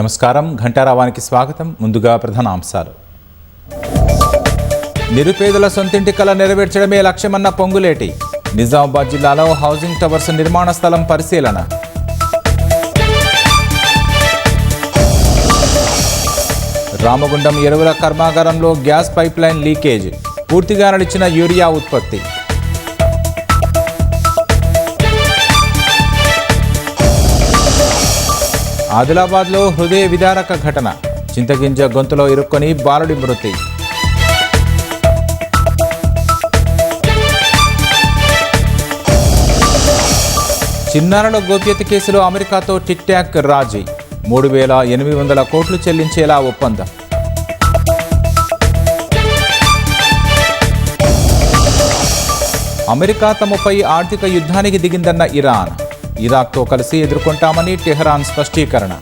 నమస్కారం. ఘంటారావానికి స్వాగతం. ముందుగా ప్రధానాంశాలు. నిరుపేదల సొంతింటి కల నెరవేర్చడమే లక్ష్యమన్న పొంగులేటి. నిజామాబాద్ జిల్లాలో హౌసింగ్ టవర్స్ నిర్మాణ స్థలం పరిశీలన. రామగుండం ఎరువుల కర్మాగారంలో గ్యాస్ పైప్లైన్ లీకేజ్. పూర్తిగా నడిచిన యూరియా ఉత్పత్తి. ఆదిలాబాద్లో హృదయ విదారక ఘటన. చింతగింజ గొంతులో ఇరుక్కొని బాలుడి మృతి. చిన్నారుల గోప్యత కేసులో అమెరికాతో టిక్ టాక్ రాజీ. 3,800 కోట్లు చెల్లించేలా ఒప్పందం. అమెరికా తమపై ఆర్థిక యుద్ధానికి దిగిందన్న ఇరాన్. ఇరాక్తో కలిసి ఎదుర్కొంటామని టెహరాన్ స్పష్టీకరణ.